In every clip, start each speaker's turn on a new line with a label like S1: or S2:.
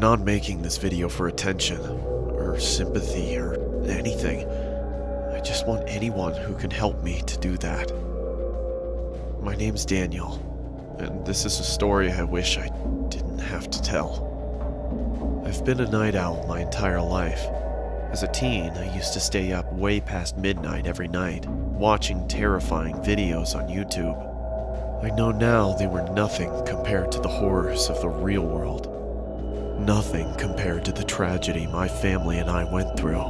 S1: not making this video for attention, or sympathy, or anything. I just want anyone who can help me to do that. My name's Daniel, and this is a story I wish I didn't have to tell. I've been a night owl my entire life. As a teen, I used to stay up way past midnight every night, watching terrifying videos on YouTube. I know now they were nothing compared to the horrors of the real world. Nothing compared to the tragedy my family and I went through.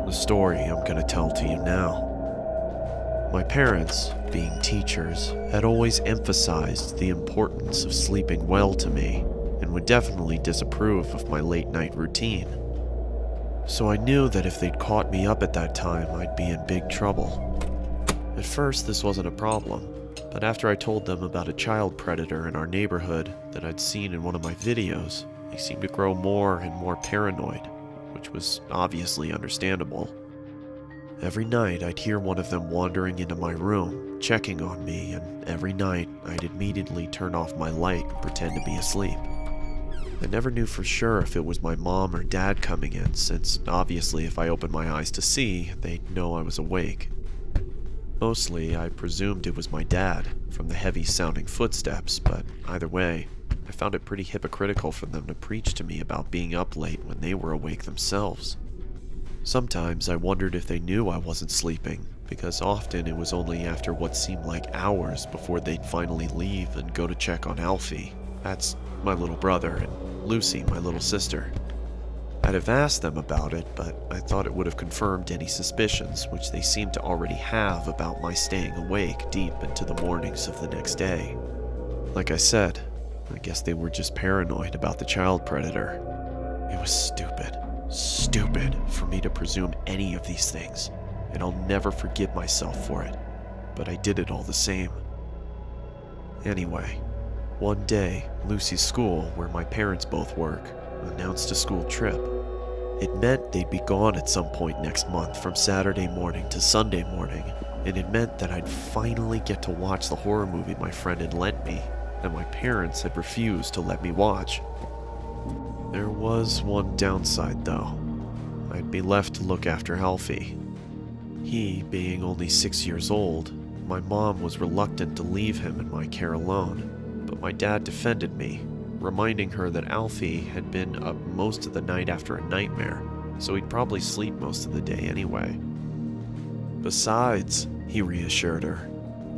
S1: The story I'm going to tell to you now. My parents, being teachers, had always emphasized the importance of sleeping well to me, and would definitely disapprove of my late night routine. So I knew that if they'd caught me up at that time, I'd be in big trouble. At first, this wasn't a problem, but after I told them about a child predator in our neighborhood that I'd seen in one of my videos, they seemed to grow more and more paranoid, which was obviously understandable. Every night, I'd hear one of them wandering into my room, checking on me, and every night, I'd immediately turn off my light and pretend to be asleep. I never knew for sure if it was my mom or dad coming in, since obviously if I opened my eyes to see, they'd know I was awake. Mostly, I presumed it was my dad, from the heavy-sounding footsteps, but either way, I found it pretty hypocritical for them to preach to me about being up late when they were awake themselves. Sometimes I wondered if they knew I wasn't sleeping, because often it was only after what seemed like hours before they'd finally leave and go to check on Alfie. That's my little brother, and Lucy, my little sister. I'd have asked them about it, but I thought it would have confirmed any suspicions which they seemed to already have about my staying awake deep into the mornings of the next day. Like I said, I guess they were just paranoid about the child predator. It was stupid for me to presume any of these things, and I'll never forgive myself for it, but I did it all the same. Anyway, one day, Lucy's school, where my parents both work, announced a school trip. It meant they'd be gone at some point next month from Saturday morning to Sunday morning, and it meant that I'd finally get to watch the horror movie my friend had lent me, that my parents had refused to let me watch. There was one downside though. I'd be left to look after Alfie. He, being only 6 years old, my mom was reluctant to leave him in my care alone. But my dad defended me, reminding her that Alfie had been up most of the night after a nightmare, so he'd probably sleep most of the day anyway. Besides, he reassured her,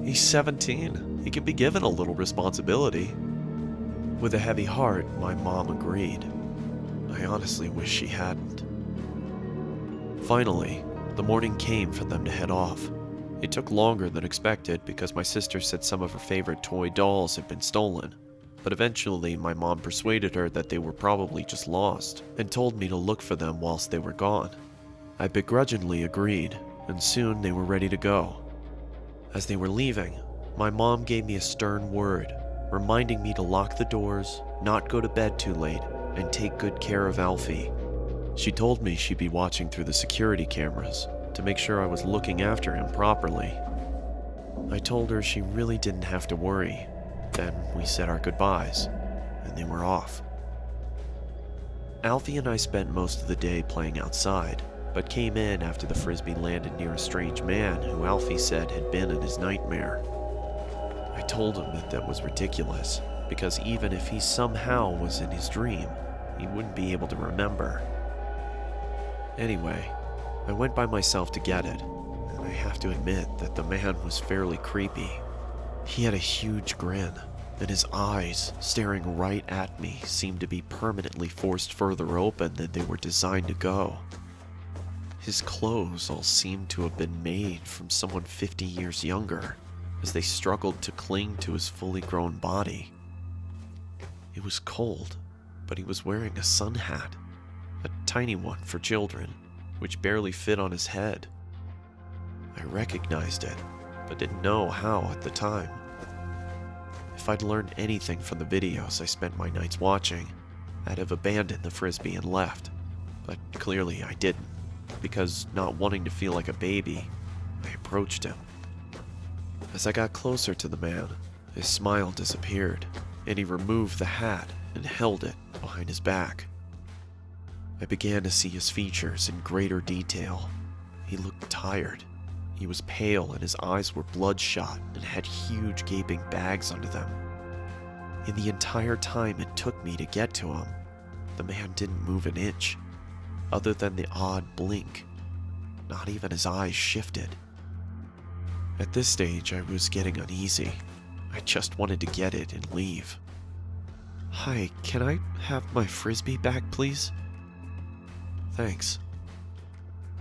S1: he's 17, he can be given a little responsibility. With a heavy heart, my mom agreed. I honestly wish she hadn't. Finally, the morning came for them to head off. It took longer than expected because my sister said some of her favorite toy dolls had been stolen, but eventually my mom persuaded her that they were probably just lost and told me to look for them whilst they were gone. I begrudgingly agreed, and soon they were ready to go. As they were leaving, my mom gave me a stern word, reminding me to lock the doors, not go to bed too late, and take good care of Alfie. She told me she'd be watching through the security cameras to make sure I was looking after him properly. I told her she really didn't have to worry. Then we said our goodbyes, and they were off. Alfie and I spent most of the day playing outside, but came in after the frisbee landed near a strange man who Alfie said had been in his nightmare. I told him that was ridiculous, because even if he somehow was in his dream, he wouldn't be able to remember. Anyway, I went by myself to get it, and I have to admit that the man was fairly creepy. He had a huge grin, and his eyes, staring right at me, seemed to be permanently forced further open than they were designed to go. His clothes all seemed to have been made from someone 50 years younger, as they struggled to cling to his fully grown body. It was cold, but he was wearing a sun hat, a tiny one for children, which barely fit on his head. I recognized it, but didn't know how at the time. If I'd learned anything from the videos I spent my nights watching, I'd have abandoned the frisbee and left, but clearly I didn't, because not wanting to feel like a baby, I approached him. As I got closer to the man, his smile disappeared, and he removed the hat and held it behind his back. I began to see his features in greater detail. He looked tired. He was pale and his eyes were bloodshot and had huge gaping bags under them. In the entire time it took me to get to him, the man didn't move an inch, other than the odd blink. Not even his eyes shifted. At this stage, I was getting uneasy. I just wanted to get it and leave. "Hi, can I have my frisbee back, please?" "Thanks."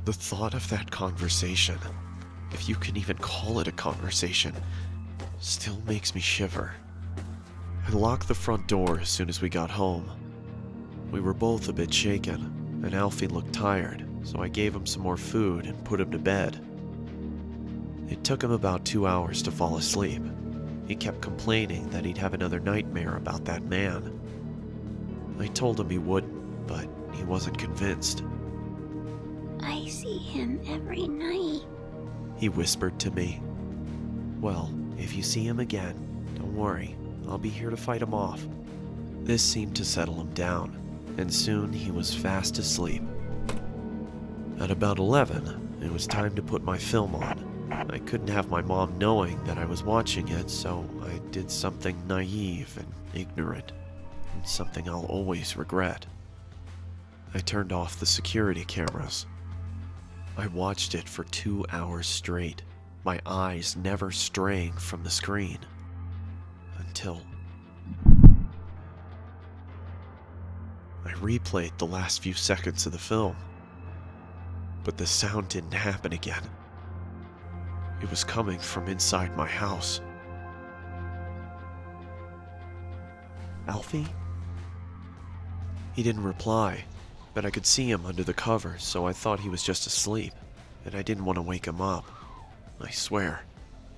S1: The thought of that conversation, if you can even call it a conversation, still makes me shiver. I locked the front door as soon as we got home. We were both a bit shaken, and Alfie looked tired, so I gave him some more food and put him to bed. It took him about 2 hours to fall asleep. He kept complaining that he'd have another nightmare about that man. I told him he wouldn't, but he wasn't convinced.
S2: "I see him every night,"
S1: he whispered to me. "Well, if you see him again, don't worry, I'll be here to fight him off." This seemed to settle him down, and soon he was fast asleep. At about 11, it was time to put my film on. I couldn't have my mom knowing that I was watching it, so I did something naive and ignorant, and something I'll always regret. I turned off the security cameras. I watched it for 2 hours straight, my eyes never straying from the screen. Until I replayed the last few seconds of the film, but the sound didn't happen again. It was coming from inside my house. "Alfie?" He didn't reply, but I could see him under the covers, so I thought he was just asleep, and I didn't want to wake him up. I swear,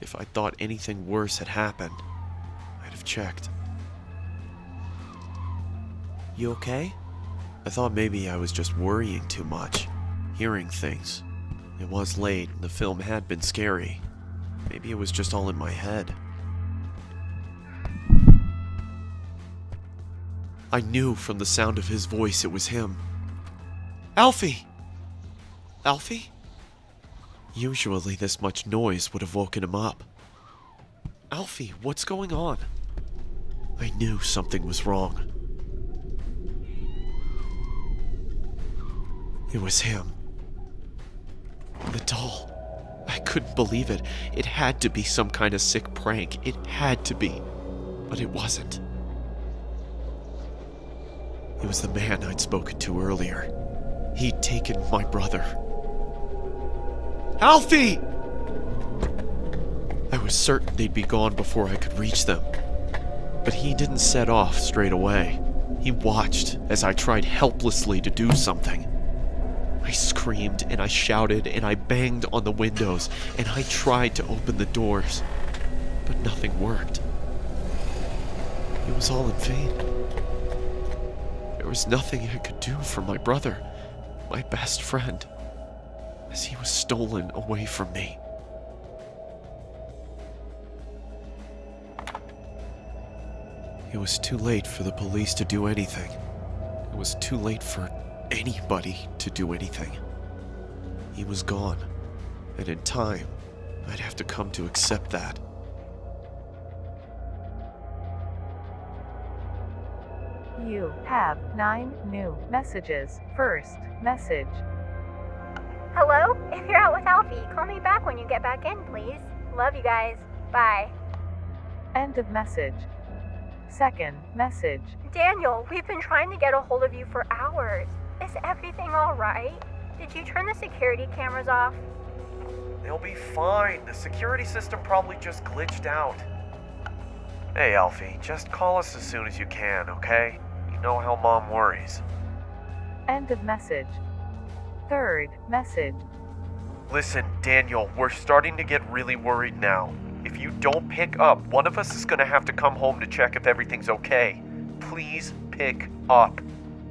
S1: if I thought anything worse had happened, I'd have checked. "You okay?" I thought maybe I was just worrying too much, hearing things. It was late, and the film had been scary. Maybe it was just all in my head. I knew from the sound of his voice it was him. "Alfie! Alfie?" Usually this much noise would have woken him up. "Alfie, what's going on?" I knew something was wrong. It was him. The doll. I couldn't believe it. It had to be some kind of sick prank. It had to be. But it wasn't. It was the man I'd spoken to earlier. He'd taken my brother. "Alfie!" I was certain they'd be gone before I could reach them. But he didn't set off straight away. He watched as I tried helplessly to do something. I screamed and I shouted and I banged on the windows and I tried to open the doors, but nothing worked. It was all in vain. There was nothing I could do for my brother, my best friend, as he was stolen away from me. It was too late for the police to do anything. It was too late for anybody to do anything. He was gone, and in time, I'd have to come to accept that.
S3: You have 9 new messages. First message.
S4: Hello? If you're out with Alfie, call me back when you get back in, please. Love you guys. Bye.
S3: End of message. Second message.
S4: Daniel, we've been trying to get a hold of you for hours. Is everything alright? Did you turn the security cameras off?
S1: They'll be fine. The security system probably just glitched out. Hey, Alfie, just call us as soon as you can, okay? You know how Mom worries.
S3: End of message. Third message.
S1: Listen, Daniel, we're starting to get really worried now. If you don't pick up, one of us is gonna have to come home to check if everything's okay. Please pick up.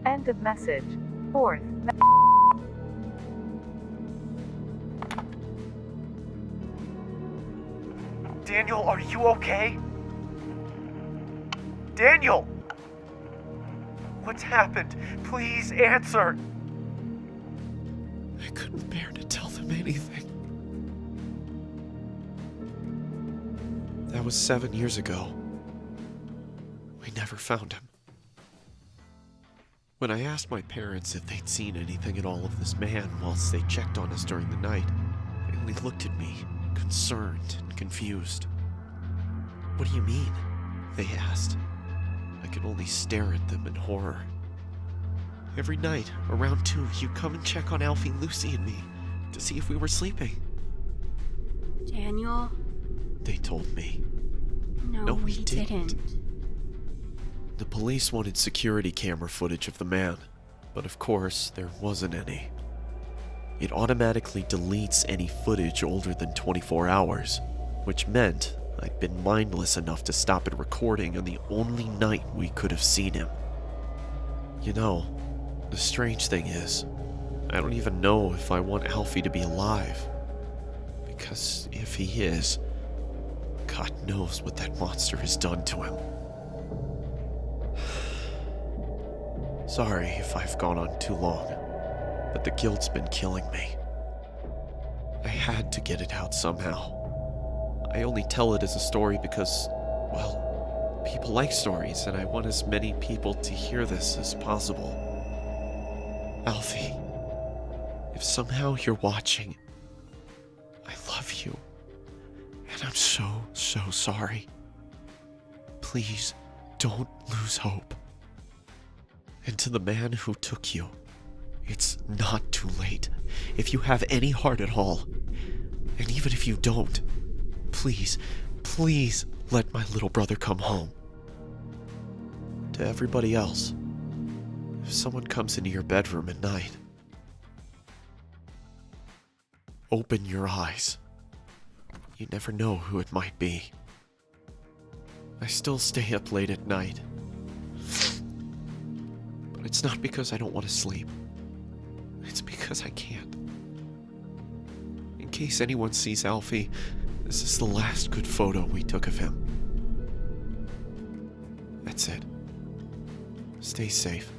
S3: End of message. Fourth
S1: Daniel, are you okay? Daniel! What's happened? Please answer. I couldn't bear to tell them anything. That was 7 years ago. We never found him. When I asked my parents if they'd seen anything at all of this man whilst they checked on us during the night, they only looked at me, concerned and confused. "What do you mean?" they asked. I could only stare at them in horror. "Every night, around 2, you'd come and check on Alfie, Lucy, and me to see if we were sleeping,"
S2: Daniel?
S1: they told me.
S2: No,
S1: we
S2: we
S1: didn't.
S2: didn't.
S1: The police wanted security camera footage of the man, but of course, there wasn't any. It automatically deletes any footage older than 24 hours, which meant I'd been mindless enough to stop it recording on the only night we could have seen him. You know, the strange thing is, I don't even know if I want Alfie to be alive. Because if he is, God knows what that monster has done to him. Sorry if I've gone on too long, but the guilt's been killing me. I had to get it out somehow. I only tell it as a story because, well, people like stories, and I want as many people to hear this as possible. Alfie, if somehow you're watching, I love you, and I'm so sorry. Please, don't lose hope. And to the man who took you, it's not too late. If you have any heart at all, and even if you don't, please let my little brother come home. To everybody else, if someone comes into your bedroom at night, open your eyes. You never know who it might be. I still stay up late at night. But it's not because I don't want to sleep. It's because I can't. In case anyone sees Alfie, this is the last good photo we took of him. That's it. Stay safe.